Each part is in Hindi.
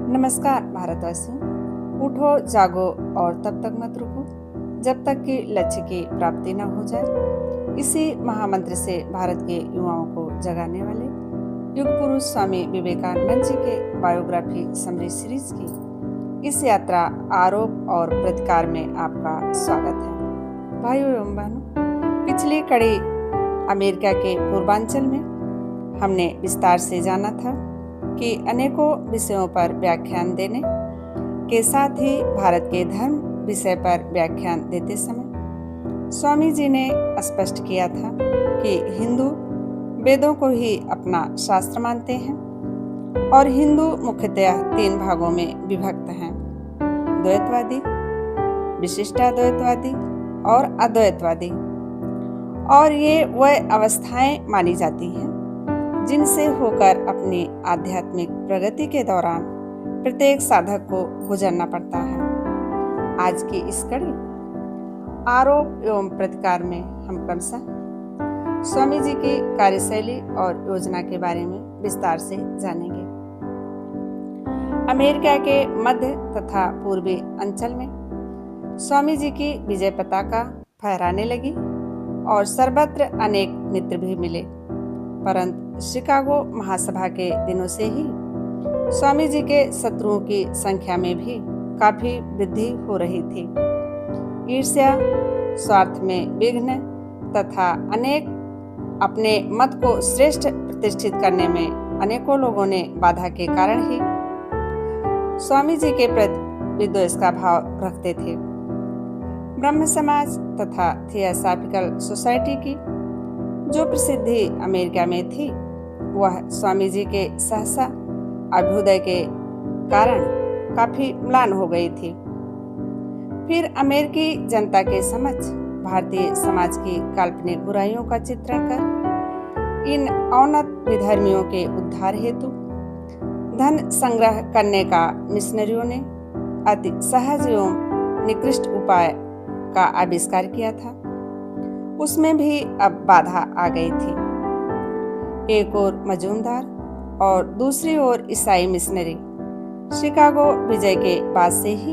नमस्कार भारतवासियों। उठो, जागो और तब तक मत रुको जब तक कि लक्ष्य की प्राप्ति न हो जाए। इसी महामंत्र से भारत के युवाओं को जगाने वाले युग पुरुष स्वामी विवेकानंद जी के बायोग्राफी समरी सीरीज की इस यात्रा आरोप और प्रतिकार में आपका स्वागत है। भाइयों एवं बहनों, पिछली कड़ी अमेरिका के पूर्वांचल में हमने विस्तार से जाना था कि अनेकों विषयों पर व्याख्यान देने के साथ ही भारत के धर्म विषय पर व्याख्यान देते समय स्वामी जी ने स्पष्ट किया था कि हिंदू वेदों को ही अपना शास्त्र मानते हैं और हिंदू मुख्यतः 3 भागों में विभक्त हैं: द्वैतवादी, विशिष्टाद्वैतवादी और अद्वैतवादी। और ये वह अवस्थाएं मानी जाती हैं जिनसे होकर अपनी आध्यात्मिक प्रगति के दौरान प्रत्येक साधक को गुजरना पड़ता है। आज की इस कड़ी आरोप एवं प्रतिकार में हम क्रमशः स्वामी जी की कार्यशैली और योजना के बारे में विस्तार से जानेंगे। अमेरिका के मध्य तथा पूर्वी अंचल में स्वामी जी की विजय पताका फहराने लगी और सर्वत्र अनेक मित्र भी मिले, परंतु शिकागो महासभा के दिनों से ही स्वामी जी के शत्रुओं की संख्या में भी काफी वृद्धि हो रही थी। ईर्ष्या, स्वार्थ में विघ्न तथा अनेक अपने मत को श्रेष्ठ प्रतिष्ठित करने में अनेकों लोगों ने बाधा के कारण ही स्वामी जी के प्रति विद्वेष का भाव रखते थे। ब्रह्म समाज तथा थियोसॉफिकल सोसाइटी की जो प्रसिद्धि अमेरिका में थी वह स्वामी जी के सहसा अभ्युदय के कारण काफी म्लान हो गई थी। फिर अमेरिकी जनता के समक्ष भारतीय समाज की काल्पनिक बुराइयों का चित्रण कर इन अवनत विधर्मियों के उद्धार हेतु धन संग्रह करने का मिशनरियों ने अति सहज एवं निकृष्ट उपाय का आविष्कार किया था। उसमें भी अब बाधा आ गई थी। एक ओर मजूमदार और दूसरी ओर ईसाई मिशनरी। शिकागो विजय के बाद से ही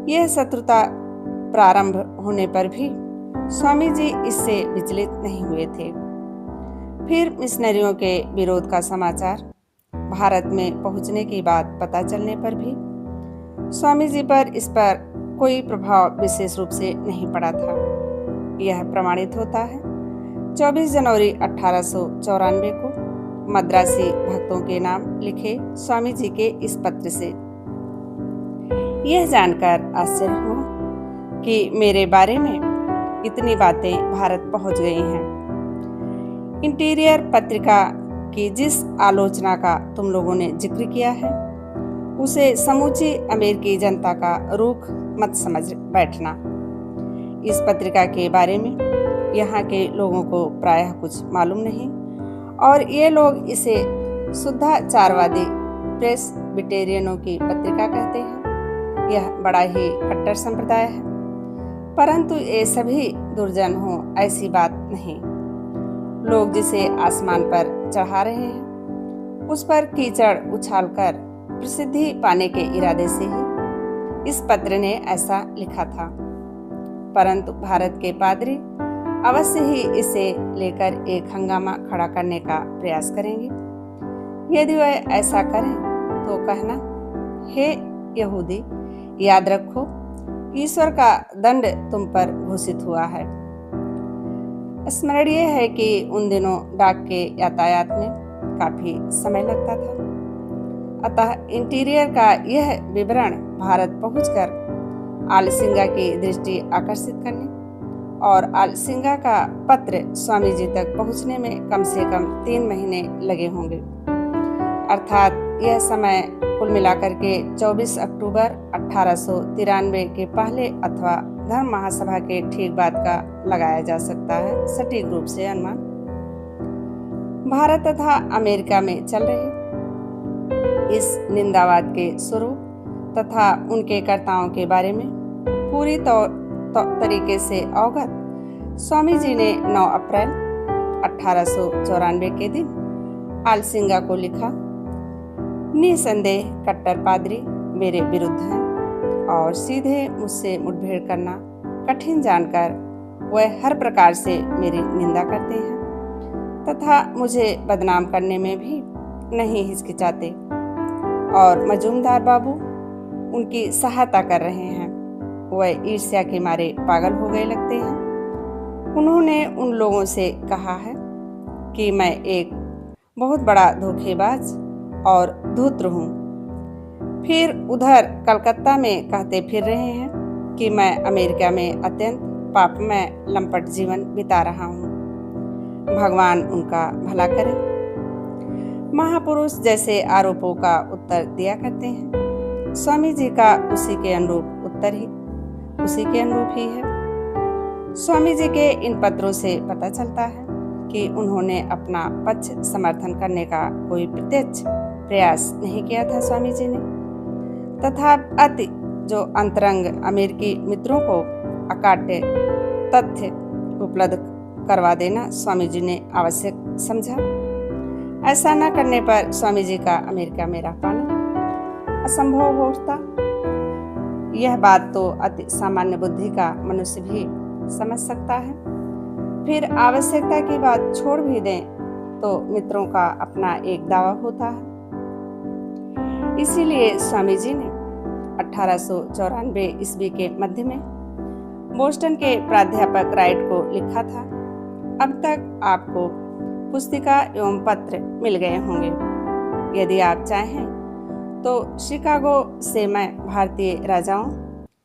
यह शत्रुता प्रारंभ होने पर भी स्वामी जी इससे विचलित नहीं हुए थे। फिर मिशनरियों के विरोध का समाचार भारत में पहुंचने की बात पता चलने पर भी स्वामी जी पर इस पर कोई प्रभाव विशेष रूप से नहीं पड़ा था। यह प्रमाणित होता है 24 जनवरी 1894 को मद्रासी भक्तों के नाम लिखे स्वामी जी के इस पत्र से। यह जानकर आश्चर्य हुआ कि मेरे बारे में इतनी बातें भारत पहुंच गई हैं। इंटीरियर पत्रिका की जिस आलोचना का तुम लोगों ने जिक्र किया है उसे समूची अमेरिकी जनता का रूख मत समझ बैठना। इस पत्रिका के बारे में यहाँ के लोगों को प्रायः कुछ मालूम नहीं और ये लोग इसे शुद्धाचारवादी प्रेस्बिटेरियनों की पत्रिका कहते हैं। यह बड़ा ही कट्टर संप्रदाय है, परंतु ये सभी दुर्जन हों ऐसी बात नहीं। लोग जिसे आसमान पर चढ़ा रहे हैं उस पर कीचड़ उछालकर प्रसिद्धि पाने के इरादे से ही इस पत्र ने ऐसा लिखा था, परंतु भारत के पादरी अवश्य ही इसे लेकर एक हंगामा खड़ा करने का प्रयास करेंगे। यदि वह ऐसा करें तो कहना, हे यहूदी, याद रखो ईश्वर का दंड तुम पर घोषित हुआ है। स्मरणीय है कि उन दिनों डाक के यातायात में काफी समय लगता था, अतः इंटीरियर का यह विवरण भारत पहुंचकर आलसिंगा की दृष्टि आकर्षित करने और आलसिंगा का पत्र स्वामी जी तक पहुंचने में कम से कम 3 महीने लगे होंगे। अर्थात यह समय कुल मिलाकर के 24 अक्टूबर 1893 के पहले अथवा धर्म महासभा के ठीक बाद का लगाया जा सकता है सटीक रूप से अनुमान। भारत तथा अमेरिका में चल रहे इस निंदावाद के स्वरूप तथा उनके कर्ताओं के बारे में पूरी तरीके से अवगत स्वामी जी ने 9 अप्रैल 1894 के दिन आलसिंगा को लिखा निसंदेह कट्टर पादरी मेरे विरुद्ध हैं और सीधे मुझसे मुठभेड़ करना कठिन जानकर वह हर प्रकार से मेरी निंदा करते हैं तथा मुझे बदनाम करने में भी नहीं हिचकिचाते। और मजूमदार बाबू उनकी सहायता कर रहे हैं। वह ईर्ष्या के मारे पागल हो गए लगते हैं। उन्होंने उन लोगों से कहा है कि मैं एक बहुत बड़ा धोखेबाज और धूर्त हूँ। फिर उधर कलकत्ता में कहते फिर रहे हैं कि मैं अमेरिका में अत्यंत पापमय लंपट जीवन बिता रहा हूँ। भगवान उनका भला करे। महापुरुष जैसे आरोपों का उत्तर दिया करते हैं, स्वामी जी का उसी के अनुरूप उत्तर ही है। स्वामी जी के इन पत्रों से पता चलता है कि उन्होंने अपना पक्ष समर्थन करने का कोई प्रत्यक्ष प्रयास नहीं किया था स्वामी जी ने, तथा अति जो अंतरंग अमेरिकी मित्रों को अकाट्य तथ्य उपलब्ध करवा देना स्वामी जी ने आवश्यक समझा। ऐसा न करने पर स्वामी जी का अमेरिका में रह पाना असंभव हो उठता। यह बात तो अति सामान्य बुद्धि का मनुष्य भी समझ सकता है। फिर आवश्यकता की बात छोड़ भी दें तो मित्रों का अपना एक दावा होता है। इसीलिए स्वामी जी ने 1894 ईस्वी के मध्य में बोस्टन के प्राध्यापक राइट को लिखा था। अब तक आपको पुस्तिका एवं पत्र मिल गए होंगे। यदि आप चाहें तो शिकागो से मैं भारतीय राजाओं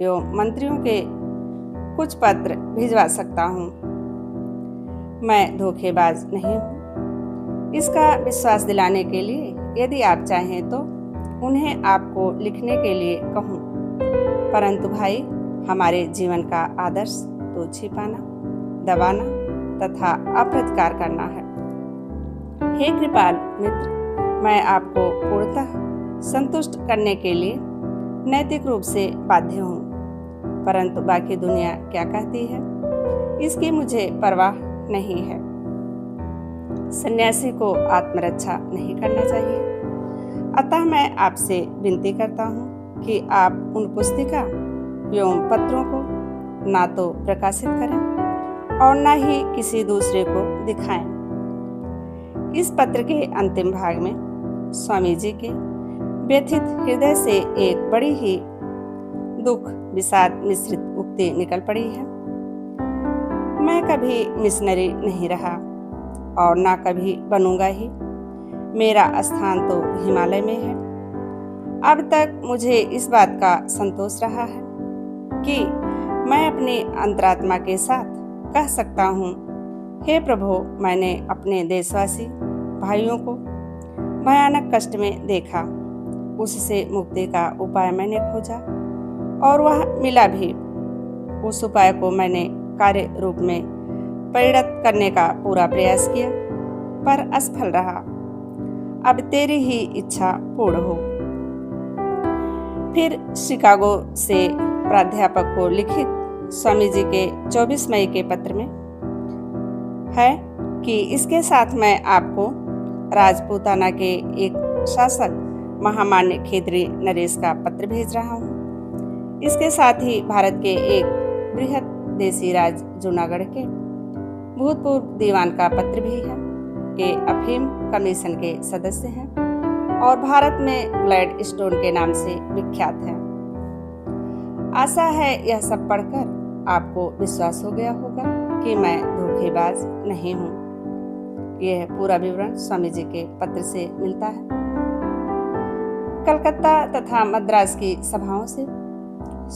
एवं मंत्रियों के कुछ पत्र भिजवा सकता हूँ। मैं धोखेबाज नहीं हूँ। इसका विश्वास दिलाने के लिए यदि आप चाहें तो उन्हें आपको लिखने के लिए कहूँ, परंतु भाई हमारे जीवन का आदर्श तो छिपाना, दबाना तथा अप्रतिकार करना है। हे कृपाल मित्र, मैं आपको पूर्णतः संतुष्ट करने के लिए नैतिक रूप से बाध्य हूँ, परंतु बाकी दुनिया क्या कहती है इसकी मुझे परवाह नहीं है। सन्यासी को आत्मरक्षा नहीं करना चाहिए। अतः मैं आपसे विनती करता हूँ कि आप उन पुस्तिका एवं पत्रों को ना तो प्रकाशित करें और न ही किसी दूसरे को दिखाएं। इस पत्र के अंतिम भाग में स्वामी जी के व्यथित हृदय से एक बड़ी ही दुख विषाद मिश्रित उक्ति निकल पड़ी है। मैं कभी मिशनरी नहीं रहा और ना कभी बनूंगा ही। मेरा स्थान तो हिमालय में है। अब तक मुझे इस बात का संतोष रहा है कि मैं अपनी अंतरात्मा के साथ कह सकता हूँ, हे प्रभु, मैंने अपने देशवासी भाइयों को भयानक कष्ट में देखा। उससे मुक्ति का उपाय मैंने खोजा और वह मिला भी। उस उपाय को मैंने कार्य रूप में परिणत करने का पूरा प्रयास किया, पर असफल रहा। अब तेरी ही इच्छा पूर्ण हो। फिर शिकागो से प्राध्यापक को लिखित स्वामी जी के 24 मई के पत्र में है कि इसके साथ मैं आपको राजपूताना के एक शासक महामान्य खेतरी नरेश का पत्र भेज रहा हूँ। इसके साथ ही भारत के एक बृहद देशी राज जूनागढ़ के भूतपूर्व दीवान का पत्र भी है के अफीम कमीशन के सदस्य हैं और भारत में ग्लैड स्टोन के नाम से विख्यात है। आशा है यह सब पढ़कर आपको विश्वास हो गया होगा कि मैं धोखेबाज नहीं हूँ। यह पूरा विवरण स्वामी जी के पत्र से मिलता है। कलकत्ता तथा मद्रास की सभाओं से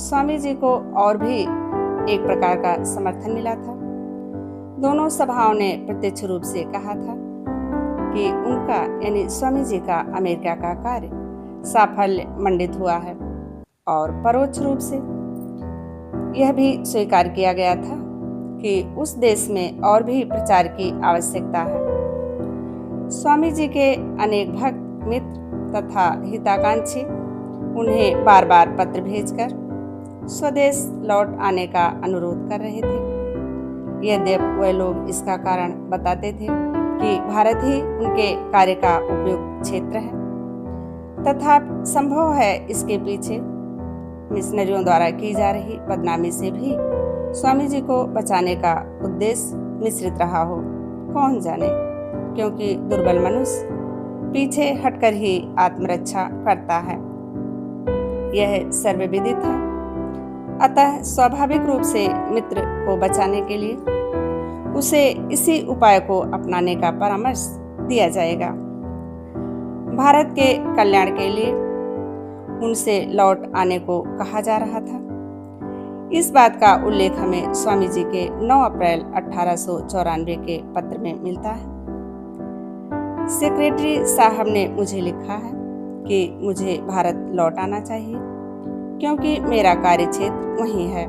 स्वामी जी को और भी एक प्रकार का समर्थन मिला था। दोनों सभाओं ने प्रत्यक्ष रूप से कहा था कि उनका यानी स्वामी जी का अमेरिका का कार्य साफल्य मंडित हुआ है और परोक्ष रूप से यह भी स्वीकार किया गया था कि उस देश में और भी प्रचार की आवश्यकता है। स्वामी जी के अनेक भक्त मित्र तथा हिताकांक्षी उन्हें बार बार पत्र भेजकर स्वदेश लौट आने का अनुरोध कर रहे थे। यद्यपि वे लोग इसका कारण बताते थे कि भारत ही उनके कार्य का उपयुक्त क्षेत्र है, तथा संभव है इसके पीछे मिशनरियों द्वारा की जा रही बदनामी से भी स्वामी जी को बचाने का उद्देश्य मिश्रित रहा हो, कौन जाने, क्योंकि दुर्बल मनुष्य पीछे हटकर ही आत्मरक्षा करता है, यह सर्वविदित है। अतः स्वाभाविक रूप से मित्र को बचाने के लिए उसे इसी उपाय को अपनाने का परामर्श दिया जाएगा। भारत के कल्याण के लिए उनसे लौट आने को कहा जा रहा था। इस बात का उल्लेख हमें स्वामी जी के 9 अप्रैल 1894 के पत्र में मिलता है। सेक्रेटरी साहब ने मुझे लिखा है कि मुझे भारत लौट आना चाहिए, क्योंकि मेरा कार्यक्षेत्र वहीं है,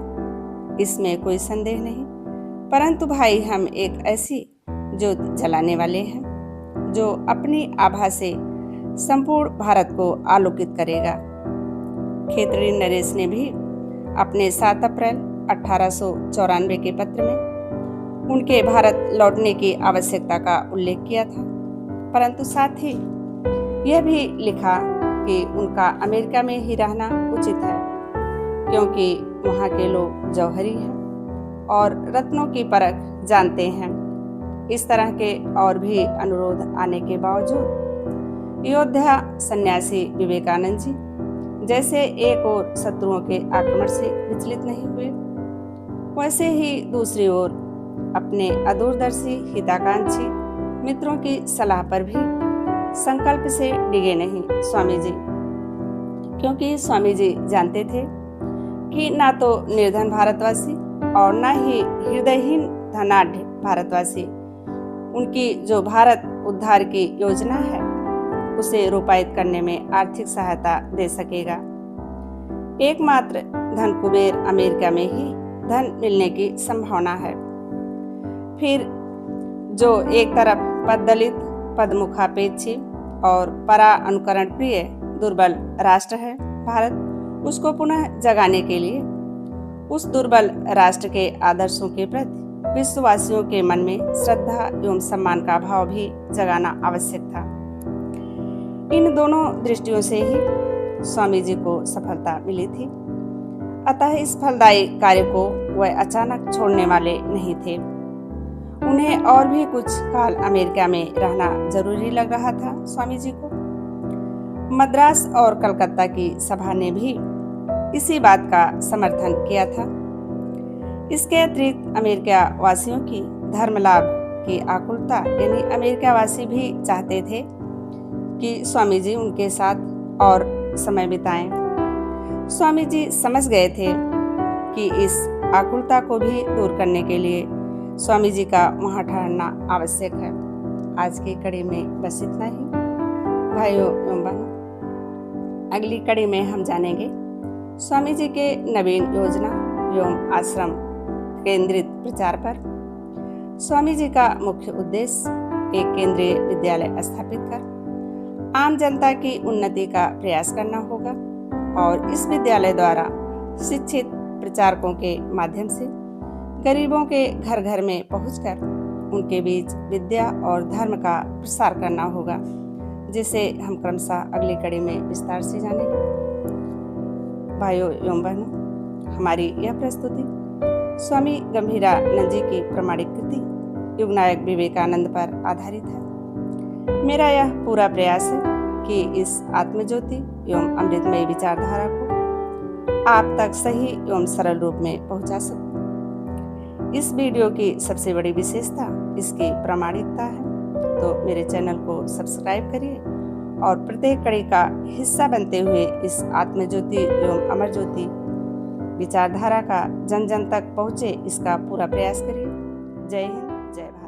इसमें कोई संदेह नहीं। परंतु भाई, हम एक ऐसी ज्योत जलाने वाले हैं जो अपनी आभा से संपूर्ण भारत को आलोकित करेगा। खेतड़ी नरेश ने भी अपने 7 अप्रैल 1894 के पत्र में उनके भारत लौटने की आवश्यकता का उल्लेख किया था, परंतु साथ ही यह भी लिखा कि उनका अमेरिका में ही रहना उचित है, क्योंकि वहाँ के लोग जौहरी हैं और रत्नों की परख जानते हैं। इस तरह के और भी अनुरोध आने के बावजूद अयोध्या सन्यासी विवेकानंद जी जैसे एक ओर शत्रुओं के आक्रमण से विचलित नहीं हुए, वैसे ही दूसरी ओर अपने अदूरदर्शी हिताकांक्षी मित्रों की सलाह पर भी संकल्प से डिगे नहीं स्वामी जी, क्योंकि स्वामी जी जानते थे कि ना तो निर्धन भारतवासी और ना ही हृदयहीन धनाढ्य भारतवासी उनकी जो भारत उद्धार की योजना है उसे रूपायित करने में आर्थिक सहायता दे सकेगा। एकमात्र धन कुबेर अमेरिका में ही धन मिलने की संभावना है। फिर जो एक तरफ पद दलित, पदमुखापेक्षी और परा अनुकरण प्रिय दुर्बल राष्ट्र है भारत, उसको पुनः जगाने के लिए उस दुर्बल राष्ट्र के आदर्शों के प्रति विश्ववासियों के मन में श्रद्धा एवं सम्मान का भाव भी जगाना आवश्यक था। इन दोनों दृष्टियों से ही स्वामी जी को सफलता मिली थी। अतः इस फलदायी कार्य को वह अचानक छोड़ने वाले नहीं थे। उन्हें और भी कुछ काल अमेरिका में रहना जरूरी लग रहा था स्वामी जी को। मद्रास और कलकत्ता की सभा ने भी इसी बात का समर्थन किया था। इसके अतिरिक्त अमेरिका वासियों की धर्म लाभ की आकुलता, यानी अमेरिका वासी भी चाहते थे कि स्वामी जी उनके साथ और समय बिताएं। स्वामी जी समझ गए थे कि इस आकुलता को भी दूर करने के लिए स्वामी जी का वहाँ ठहरना आवश्यक है। आज की कड़ी में बस इतना ही भाइयों एवं बहनों। अगली कड़ी में हम जानेंगे स्वामी जी के नवीन योजना एवं आश्रम केंद्रित प्रचार पर। स्वामी जी का मुख्य उद्देश्य एक केंद्रीय विद्यालय स्थापित कर आम जनता की उन्नति का प्रयास करना होगा और इस विद्यालय द्वारा शिक्षित प्रचारकों के माध्यम से गरीबों के घर घर में पहुंचकर उनके बीच विद्या और धर्म का प्रसार करना होगा, जिसे हम क्रमशः अगली कड़ी में विस्तार से जानेंगे। भाइयों एवं बहनों, हमारी यह प्रस्तुति स्वामी गंभीरानंद जी की प्रमाणिक कृति युगनायक विवेकानंद पर आधारित है। मेरा यह पूरा प्रयास है कि इस आत्मज्योति एवं अमृतमय विचारधारा को आप तक सही एवं सरल रूप में पहुंचा सकूं। इस वीडियो की सबसे बड़ी विशेषता इसकी प्रामाणिकता है, तो मेरे चैनल को सब्सक्राइब करिए और प्रत्येक कड़ी का हिस्सा बनते हुए इस आत्मज्योति एवं अमर ज्योति विचारधारा का जन जन तक पहुँचे, इसका पूरा प्रयास करिए। जय हिंद, जय भारत।